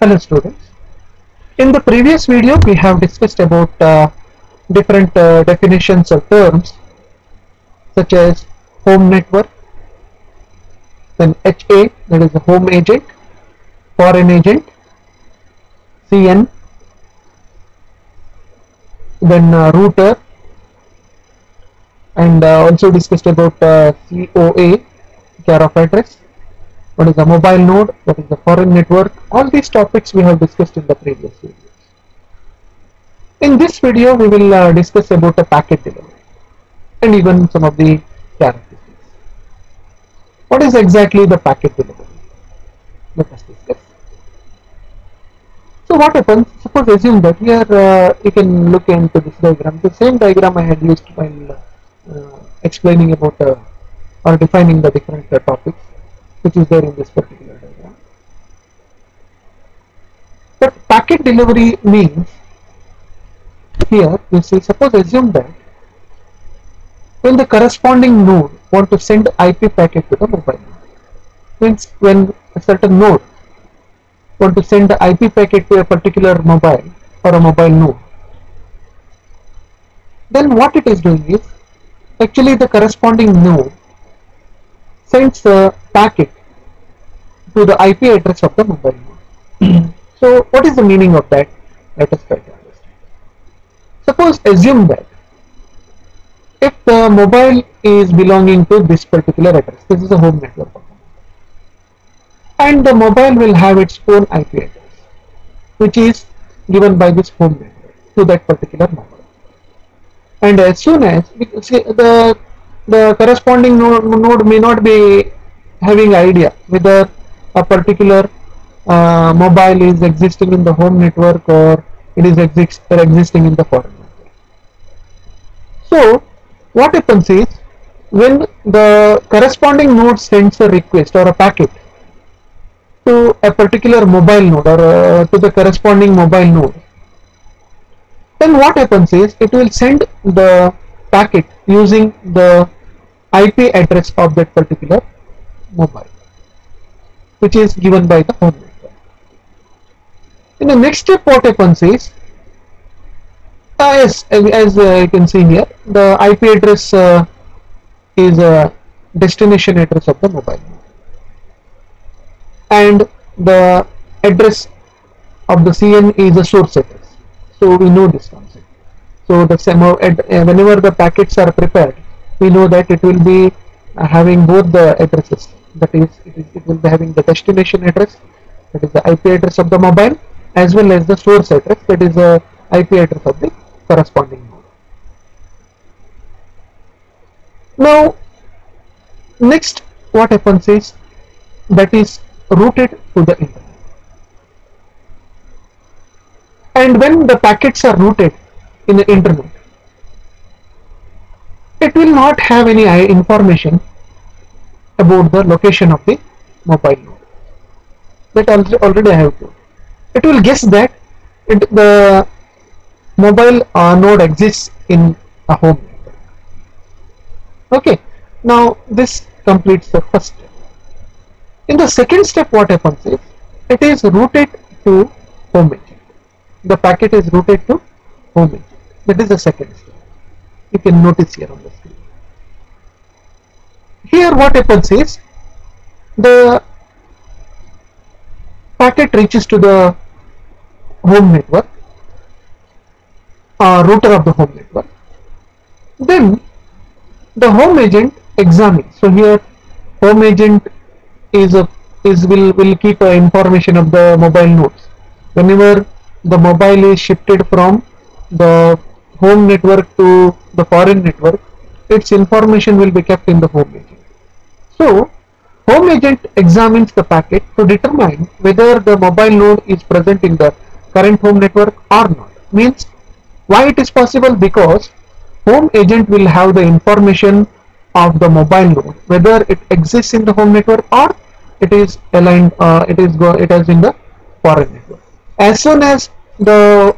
Hello students. In the previous video we have discussed about different definitions of terms such as home network, then HA, that is a home agent, foreign agent, CN, then router, and also discussed about COA, care of address, what is a mobile node, what is the foreign network. All these topics we have discussed in the previous videos. In this video we will discuss about a packet delivery and even some of the characteristics. What is exactly the packet delivery? Let us discuss. So what happens, suppose assume that here you can look into this diagram, the same diagram I had used while explaining about or defining the different topics which is there in this particular diagram. But packet delivery means, here you see, suppose assume that when the corresponding node want to send IP packet to the mobile node, means when a certain node want to send the IP packet to a particular mobile or a mobile node, then what it is doing is, actually the corresponding node sends the packet to the IP address of the mobile node. So what is the meaning of that? Let us try to understand. Suppose assume that if the mobile is belonging to this particular address, this is a home network, and the mobile will have its own IP address which is given by this home network to that particular mobile, and as soon as the corresponding node may not be having idea whether a particular mobile is existing in the home network or it is existing in the foreign network. So what happens is, when the corresponding node sends a request or a packet to a particular mobile node or to the corresponding mobile node, then what happens is it will send the packet using the IP address of that particular mobile which is given by the home network. In the next step what happens is, as you can see here, the IP address is a destination address of the mobile node, and the address of the CN is a source address. So we know this concept. So the whenever the packets are prepared, we know that it will be having both the addresses. That is, it will be having the destination address, that is the IP address of the mobile, as well as the source address, that is the IP address of the corresponding node. Now next what happens is, that is routed to the internet, and when the packets are routed in the internet, it will not have any information about the location of the mobile node. That already I have told. It will guess that the mobile node exists in a home network. Okay, now this completes the first step. In the second step what happens is, it is routed to home agent. The packet is routed to home agent. That is the second step. You can notice here on the screen. Here what happens is, the packet reaches to the home network, router of the home network. Then the home agent examines. So here home agent will keep information of the mobile nodes. Whenever the mobile is shifted from the home network to the foreign network, its information will be kept in the home agent. So home agent examines the packet to determine whether the mobile node is present in the current home network or not. Means, why it is possible? Because home agent will have the information of the mobile node, whether it exists in the home network or it is aligned, it is in the foreign network. As soon as the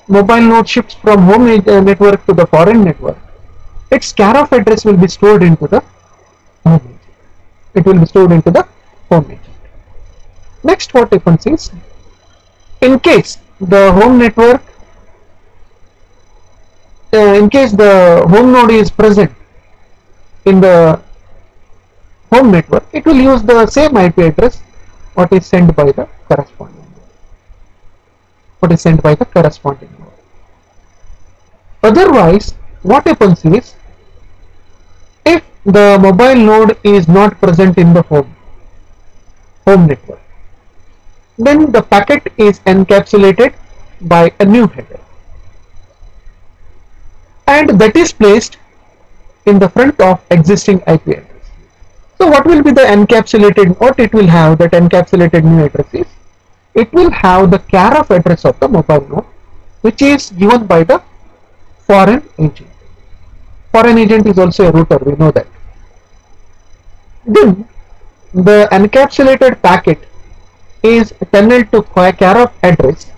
mobile node shifts from home network to the foreign network, its care of address will be stored into the home agent. It will be stored into the home agent. Next what happens is, In case the home network, in case the home node is present in the home network, it will use the same IP address what is sent by the corresponding node. Otherwise, what happens is, if the mobile node is not present in the home network, then the packet is encapsulated by a new header, and that is placed in the front of existing IP address. So what will be the encapsulated, what it will have, that encapsulated new address is, it will have the care of address of the mobile node, which is given by the foreign agent. Foreign agent is also a router, we know that. Then the encapsulated packet is tunneled to care of address,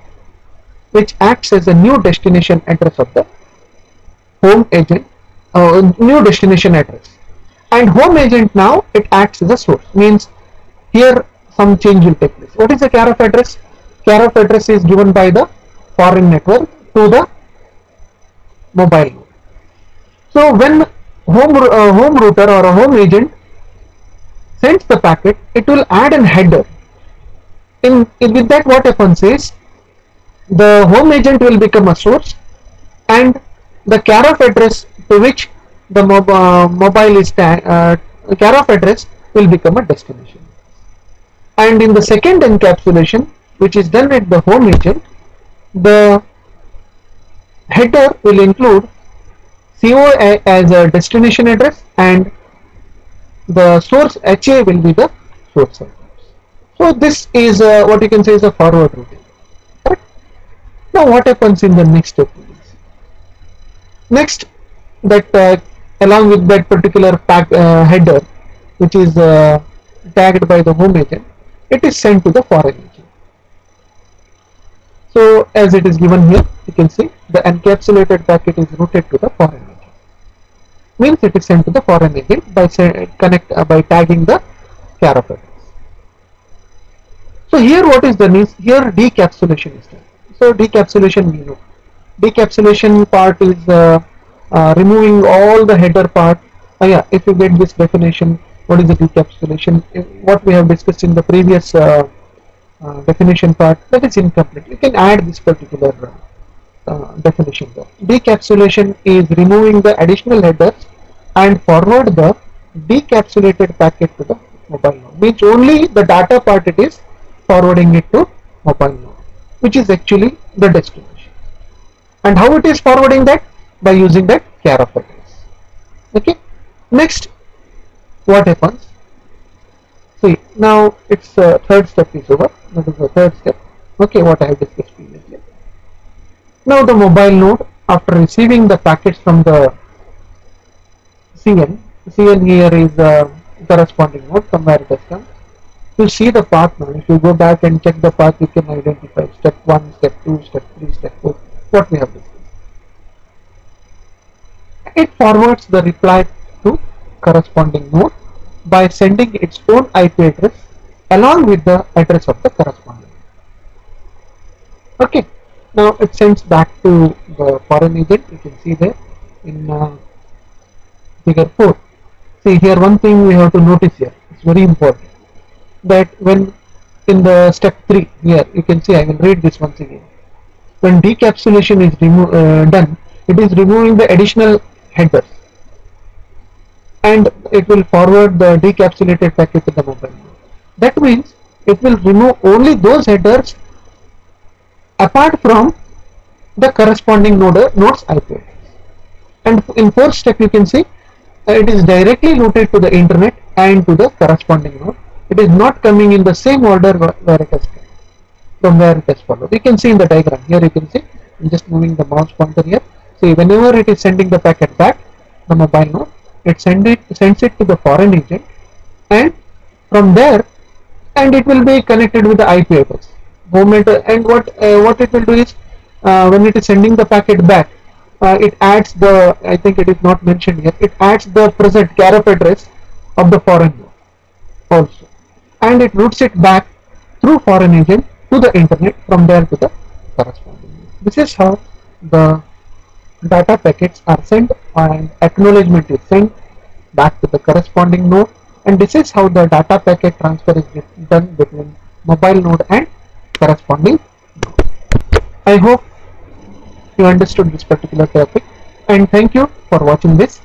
which acts as a new destination address of the home agent, new destination address. And home agent now, it acts as a source, means here some change will take place. What is the care of address? Care of address is given by the foreign network to the mobile node. So when home router or a home agent sends the packet, it will add an header. With that, what happens is, the home agent will become a source, and the care of address to which the mobile is care of address will become a destination. And in the second encapsulation, which is done at the home agent, the header will include COA as a destination address, and the source HA will be the source address. So this is what you can say is a forward routing. Correct? Now what happens in the next step is, next, that along with that particular header, which is tagged by the home agent, it is sent to the foreign agent. So as it is given here, you can see the encapsulated packet is routed to the foreign agent. Means it is sent to the foreign agent by by tagging the care of address. So here what is done is, here decapsulation is done. So decapsulation, we know, decapsulation part is removing all the header part. Yeah, if you get this definition, what is the decapsulation? What we have discussed in the previous definition part, that is incomplete. You can add this particular definition there. Decapsulation is removing the additional headers and forward the decapsulated packet to the mobile node. Means only the data part it is forwarding it to mobile node, which is actually the destination. And how it is forwarding that? By using that care of address. Okay. Next, what happens? See, now its third step is over. That is the third step. Okay, what I have discussed previously. Now the mobile node, after receiving the packets from the CN here is the corresponding node from where it has come. To see the path now, if you go back and check the path, you can identify step 1, step 2, step 3, step 4, what we have discussed. It forwards the reply to corresponding node by sending its own IP address along with the address of the corresponding node. Okay, now it sends back to the foreign agent. You can see there in figure 4. See here, one thing we have to notice here, it's very important, that when in the step 3 here, you can see, I will read this once again. When decapsulation is done, it is removing the additional headers and it will forward the decapsulated packet to the mobile node. That means it will remove only those headers apart from the corresponding node's IP address. And in fourth step, you can see it is directly routed to the internet and to the corresponding node. It is not coming in the same order where it has come, from where it has followed. You can see in the diagram here, you can see, I'm just moving the mouse pointer here. See, whenever it is sending the packet back, the mobile node, it sends it to the foreign agent, and from there, and it will be connected with the IP address. And what it will do is, when it is sending the packet back, it adds the, I think it is not mentioned here, it adds the present care of address of the foreign node also, and it routes it back through foreign agent to the internet, from there to the corresponding node. This is how the data packets are sent and acknowledgement is sent back to the corresponding node, and this is how the data packet transfer is done between mobile node and corresponding node. I hope you understood this particular topic, and thank you for watching this